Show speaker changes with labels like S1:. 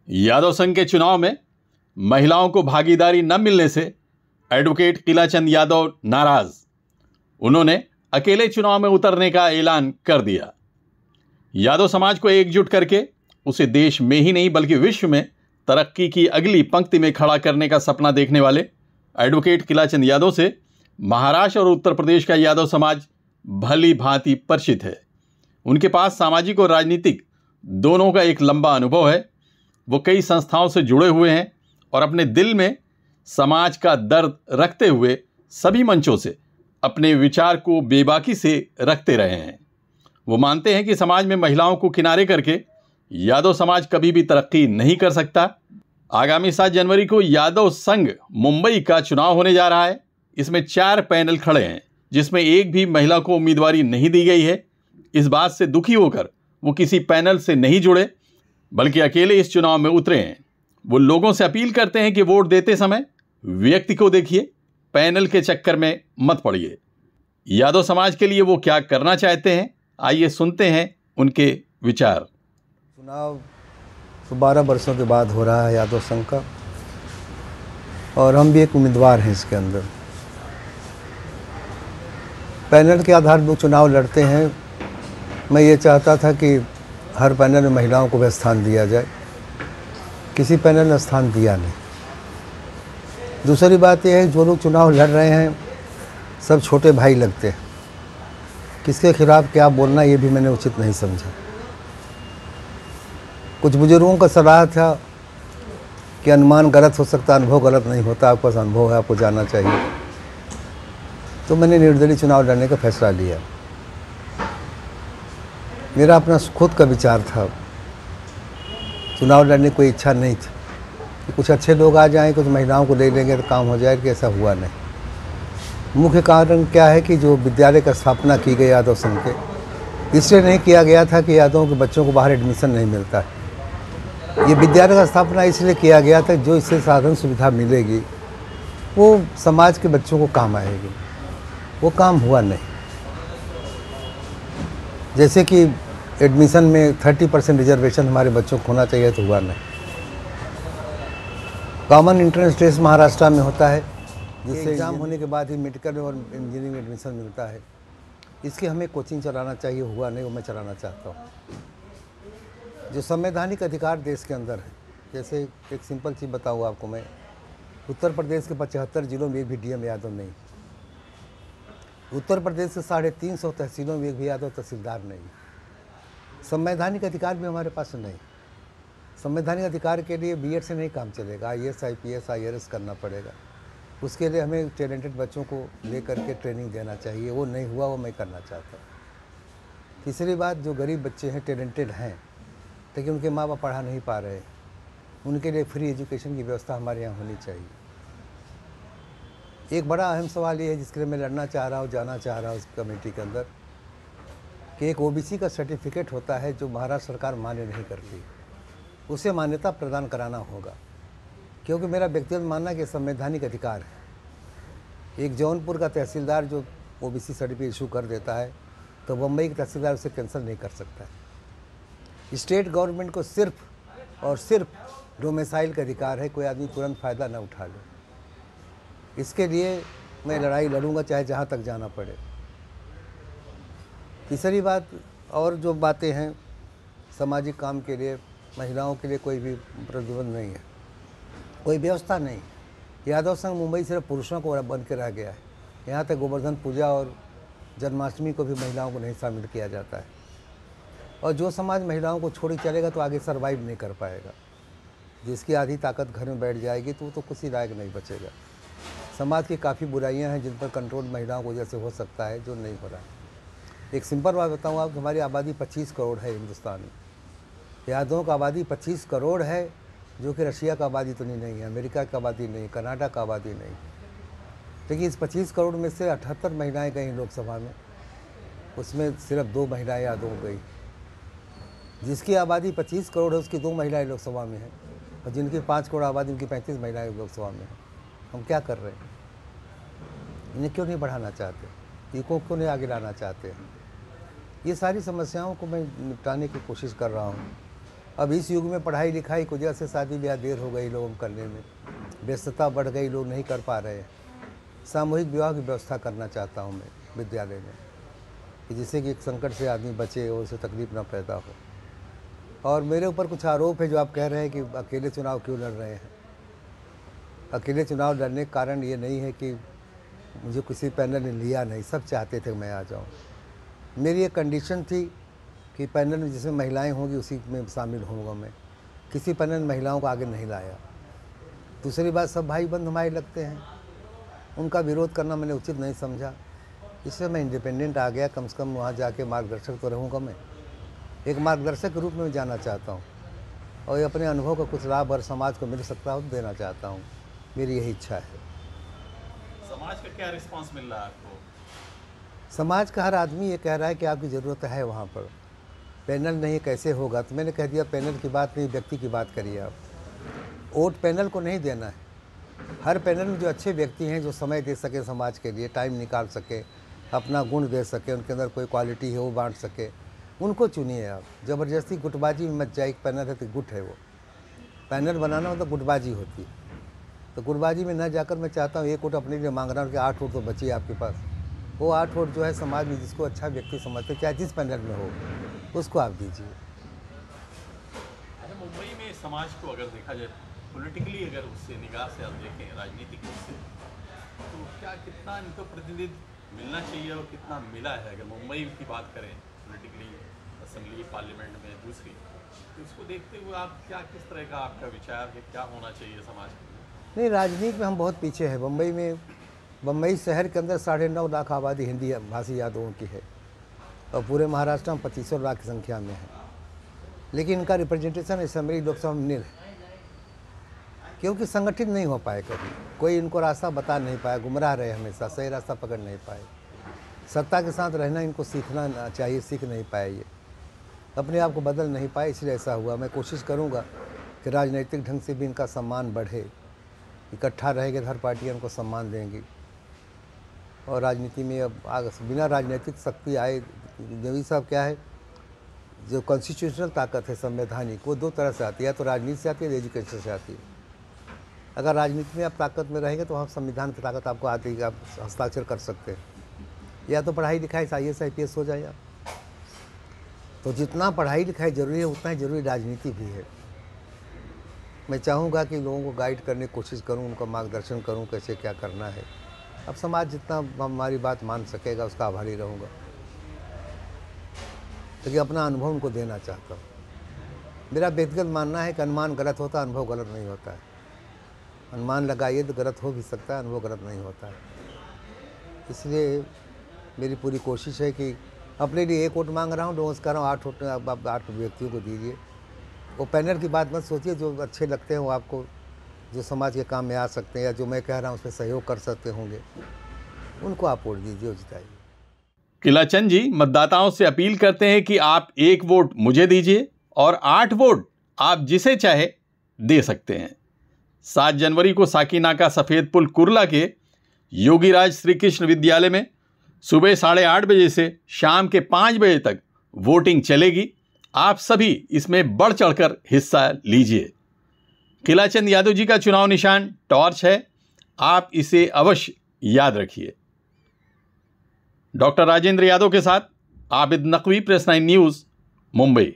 S1: यादव संघ के चुनाव में महिलाओं को भागीदारी न मिलने से एडवोकेट किलाचंद यादव नाराज। उन्होंने अकेले चुनाव में उतरने का ऐलान कर दिया। यादव समाज को एकजुट करके उसे देश में ही नहीं बल्कि विश्व में तरक्की की अगली पंक्ति में खड़ा करने का सपना देखने वाले एडवोकेट किलाचंद यादव से महाराष्ट्र और उत्तर प्रदेश का यादव समाज भली भांति परिचित है। उनके पास सामाजिक और राजनीतिक दोनों का एक लंबा अनुभव है। वो कई संस्थाओं से जुड़े हुए हैं और अपने दिल में समाज का दर्द रखते हुए सभी मंचों से अपने विचार को बेबाकी से रखते रहे हैं। वो मानते हैं कि समाज में महिलाओं को किनारे करके यादव समाज कभी भी तरक्की नहीं कर सकता। आगामी 7 जनवरी को यादव संघ मुंबई का चुनाव होने जा रहा है। इसमें 4 पैनल खड़े हैं, जिसमें एक भी महिला को उम्मीदवारी नहीं दी गई है। इस बात से दुखी होकर वो किसी पैनल से नहीं जुड़े बल्कि अकेले इस चुनाव में उतरे हैं। वो लोगों से अपील करते हैं कि वोट देते समय व्यक्ति को देखिए, पैनल के चक्कर में मत पड़िए। यादव समाज के लिए वो क्या करना चाहते हैं, आइए सुनते हैं उनके विचार।
S2: चुनाव तो 12 वर्षों के बाद हो रहा है यादव संघ का, और हम भी एक उम्मीदवार हैं इसके अंदर। पैनल के आधार पर चुनाव लड़ते हैं। मैं ये चाहता था कि हर पैनल में महिलाओं को भी स्थान दिया जाए। किसी पैनल ने स्थान दिया नहीं। दूसरी बात यह है, जो लोग चुनाव लड़ रहे हैं सब छोटे भाई लगते हैं। किसके खिलाफ क्या बोलना ये भी मैंने उचित नहीं समझा। कुछ बुजुर्गों का सलाह था कि अनुमान गलत हो सकता, अनुभव गलत नहीं होता। आपके पास अनुभव है, आपको जानना चाहिए। तो मैंने निर्दलीय चुनाव लड़ने का फैसला लिया। मेरा अपना खुद का विचार था, चुनाव लड़ने की कोई इच्छा नहीं थी कि कुछ अच्छे लोग आ जाएं, कुछ महिलाओं को ले लेंगे तो काम हो जाए, कि ऐसा हुआ नहीं। मुख्य कारण क्या है कि जो विद्यालय का स्थापना की गई यादव संघ के, इसलिए नहीं किया गया था कि यादवों के बच्चों को बाहर एडमिशन नहीं मिलता है। ये विद्यालय का स्थापना इसलिए किया गया था जो इससे साधन सुविधा मिलेगी वो समाज के बच्चों को काम आएगी। वो काम हुआ नहीं। जैसे कि एडमिशन में 30% रिजर्वेशन हमारे बच्चों को होना चाहिए, तो हुआ नहीं। कॉमन एंट्रेंस टेस्ट महाराष्ट्र में होता है, जिससे एग्ज़ाम होने के बाद ही मेडिकल और इंजीनियरिंग में एडमिशन मिलता है। इसकी हमें कोचिंग चलाना चाहिए, हुआ नहीं। वो मैं चलाना चाहता हूँ। जो संवैधानिक अधिकार देश के अंदर है, जैसे एक सिंपल चीज़ बताऊँ आपको मैं, उत्तर प्रदेश के 75 जिलों में एक भी डीएम यादव नहीं। उत्तर प्रदेश के 350 तहसीलों में एक भी यादव तहसीलदार नहीं। संवैधानिक अधिकार भी हमारे पास नहीं। संवैधानिक अधिकार के लिए बीएड से नहीं काम चलेगा, आईएएस, आईपीएस, आईआरएस करना पड़ेगा। उसके लिए हमें टैलेंटेड बच्चों को लेकर के ट्रेनिंग देना चाहिए। वो नहीं हुआ, वो मैं करना चाहता हूँ। तीसरी बात, जो गरीब बच्चे हैं, टैलेंटेड हैं, लेकिन उनके माँ बाप पढ़ा नहीं पा रहे, उनके लिए फ्री एजुकेशन की व्यवस्था हमारे यहाँ होनी चाहिए। एक बड़ा अहम सवाल ये है जिसके लिए मैं लड़ना चाह रहा हूँ, जाना चाह रहा हूँ इस कमेटी के अंदर, कि एक ओबीसी का सर्टिफिकेट होता है जो महाराष्ट्र सरकार मान्य नहीं करती, उसे मान्यता प्रदान कराना होगा। क्योंकि मेरा व्यक्तिगत मानना है कि संवैधानिक अधिकार है। एक जौनपुर का तहसीलदार जो ओबीसी सर्टिफिकेट इशू कर देता है, तो मुंबई का तहसीलदार उसे कैंसिल नहीं कर सकता है। स्टेट गवर्नमेंट को सिर्फ और सिर्फ डोमिसाइल का अधिकार है। कोई आदमी तुरंत फ़ायदा न उठा ले। इसके लिए मैं लड़ाई लड़ूंगा, चाहे जहाँ तक जाना पड़े। तीसरी बात, और जो बातें हैं सामाजिक काम के लिए, महिलाओं के लिए कोई भी प्रतिबंध नहीं है, कोई व्यवस्था नहीं। यादव संघ मुंबई सिर्फ पुरुषों को बन के रह गया है। यहाँ तक गोवर्धन पूजा और जन्माष्टमी को भी महिलाओं को नहीं शामिल किया जाता है। और जो समाज महिलाओं को छोड़ चलेगा तो आगे सर्वाइव नहीं कर पाएगा। जिसकी आधी ताकत घर में बैठ जाएगी तो वो तो किसी लायक नहीं बचेगा। समाज की काफ़ी बुराइयां हैं जिन पर कंट्रोल महिलाओं को जैसे हो सकता है, जो नहीं हो रहा है। एक सिंपल बात बताऊँ आपको, हमारी आबादी 25 करोड़ है हिंदुस्तान में। यादवों का आबादी 25 करोड़ है, जो कि रशिया का आबादी तो नहीं है, अमेरिका का आबादी नहीं, कनाडा का आबादी नहीं। लेकिन इस 25 करोड़ में से 78 महिलाएं गई लोकसभा में, उसमें सिर्फ 2 महिलाएं यादव गई। जिसकी आबादी 25 करोड़ है उसकी 2 महिलाएं लोकसभा में हैं, और जिनकी 5 करोड़ आबादी उनकी 35 महिलाएं लोकसभा में हैं। हम क्या कर रहे हैं? इन्हें क्यों नहीं बढ़ाना चाहते? इनको क्यों नहीं आगे लाना चाहते हैं? ये सारी समस्याओं को मैं निपटाने की कोशिश कर रहा हूँ। अब इस युग में पढ़ाई लिखाई की वजह से शादी ब्याह देर हो गई लोगों करने में, व्यस्तता बढ़ गई, लोग नहीं कर पा रहे हैं। सामूहिक विवाह की व्यवस्था करना चाहता हूँ मैं विद्यालय में, कि जिससे कि एक संकट से आदमी बचे और उसे तकलीफ ना पैदा हो। और मेरे ऊपर कुछ आरोप है जो आप कह रहे हैं कि अकेले चुनाव क्यों लड़ रहे हैं। अकेले चुनाव लड़ने का कारण ये नहीं है कि मुझे किसी पैनल ने लिया नहीं, सब चाहते थे मैं आ जाऊँ। मेरी एक कंडीशन थी कि पैनल में जिसमें महिलाएं होंगी उसी में शामिल होऊंगा मैं। किसी पैनल में महिलाओं को आगे नहीं लाया। दूसरी बात, सब भाई बंद हमारे लगते हैं, उनका विरोध करना मैंने उचित नहीं समझा, इसलिए मैं इंडिपेंडेंट आ गया। कम से कम वहाँ जाके मार्गदर्शक तो रहूँगा मैं, एक मार्गदर्शक के रूप में जाना चाहता हूँ और अपने अनुभव का कुछ लाभ और समाज को मिल सकता हो तो देना चाहता हूँ। मेरी यही इच्छा है।
S1: समाज का क्या रिस्पांस मिल रहा है आपको?
S2: समाज का हर आदमी ये कह रहा है कि आपकी ज़रूरत है वहाँ पर। पैनल नहीं कैसे होगा, तो मैंने कह दिया पैनल की बात नहीं, व्यक्ति की बात करिए आप। वोट पैनल को नहीं देना है, हर पैनल में जो अच्छे व्यक्ति हैं, जो समय दे सके समाज के लिए, टाइम निकाल सके, अपना गुण दे सके, उनके अंदर कोई क्वालिटी है वो बांट सके, उनको चुनिए आप। ज़बरदस्ती गुटबाजी में मत जाए। एक पैनल है तो गुट है, वो पैनल बनाना मतलब गुटबाजी होती है। तो गुटबाजी में न जाकर मैं चाहता हूँ एक वोट अपने लिए मांग रहा हूँ कि 8 वोट तो बचिए आपके पास। वो 8 वोट जो है समाज में जिसको अच्छा व्यक्ति समझते, चाहे जिस पैनल में हो, उसको आप दीजिए।
S1: अच्छा, मुंबई में समाज को अगर देखा जाए पॉलिटिकली, अगर उससे निगाह से आप देखें राजनीतिक रूप से, तो क्या कितना इनको प्रतिनिधित्व मिलना चाहिए और कितना मिला है? अगर मुंबई की बात करें पॉलिटिकली, असेंबली, पार्लियामेंट में दूसरी, तो इसको देखते हुए आप क्या, किस तरह का आपका विचार है, क्या होना चाहिए समाज के लिए?
S2: नहीं, राजनीति में हम बहुत पीछे हैं। बम्बई शहर के अंदर 9.5 लाख आबादी हिंदी भाषी यादवों की है और पूरे महाराष्ट्र में 2500 लाख की संख्या में है, लेकिन इनका रिप्रेजेंटेशन असेंबली लोकसभा में नील है, क्योंकि संगठित नहीं हो पाए। कभी कोई इनको रास्ता बता नहीं पाया, गुमराह रहे, हमेशा सही रास्ता पकड़ नहीं पाए। सत्ता के साथ रहना इनको सीखना चाहिए, सीख नहीं पाए, ये अपने आप को बदल नहीं पाए, इसलिए ऐसा हुआ। मैं कोशिश करूँगा कि राजनीतिक ढंग से भी इनका सम्मान बढ़े, इकट्ठा रहेंगे तो हर पार्टी इनको सम्मान देंगी और राजनीति में अब बिना राजनीतिक शक्ति आए। देवी साहब क्या है, जो कॉन्स्टिट्यूशनल ताकत है संवैधानिक, वो 2 तरह से आती है, या तो राजनीति से आती है, एजुकेशन से आती है। अगर राजनीति में आप ताकत में रहेंगे तो वहाँ संविधान की ताकत आपको आती है, आप हस्ताक्षर कर सकते हैं, या तो पढ़ाई लिखाई से IAS IPS हो जाए आप। तो जितना पढ़ाई लिखाई जरूरी है उतना ही जरूरी राजनीति भी है। मैं चाहूँगा कि लोगों को गाइड करने की कोशिश करूँ, उनका मार्गदर्शन करूँ कैसे क्या करना है। अब समाज जितना हमारी बात मान सकेगा उसका आभारी रहूँगा, क्योंकि अपना अनुभव उनको देना चाहता हूँ। मेरा व्यक्तिगत मानना है कि अनुमान गलत होता है, अनुभव गलत नहीं होता है। अनुमान लगाइए तो गलत हो भी सकता है, अनुभव गलत नहीं होता है। इसलिए मेरी पूरी कोशिश है कि अपने लिए 1 वोट मांग रहा हूँ, लोगों से कह रहा हूँ 8 वोट आप 8 व्यक्तियों को दीजिए। वो पैनल की बात मत सोचिए, जो अच्छे लगते हैं वो आपको, जो समाज के काम में आ सकते हैं या जो मैं कह रहा हूँ उसमें सहयोग कर सकते होंगे, उनको आप वोट दीजिए और जिताइए।
S1: किलाचंद जी मतदाताओं से अपील करते हैं कि आप 1 वोट मुझे दीजिए और 8 वोट आप जिसे चाहे दे सकते हैं। 7 जनवरी को साकीनाका सफ़ेद पुल कुर्ला के योगीराज श्री कृष्ण विद्यालय में सुबह 8:30 बजे से शाम के 5 बजे तक वोटिंग चलेगी। आप सभी इसमें बढ़ चढ़कर हिस्सा लीजिए। किलाचंद यादव जी का चुनाव निशान टॉर्च है, आप इसे अवश्य याद रखिए। डॉक्टर राजेंद्र यादव के साथ आबिद नकवी, प्रेस 9 न्यूज़, मुंबई।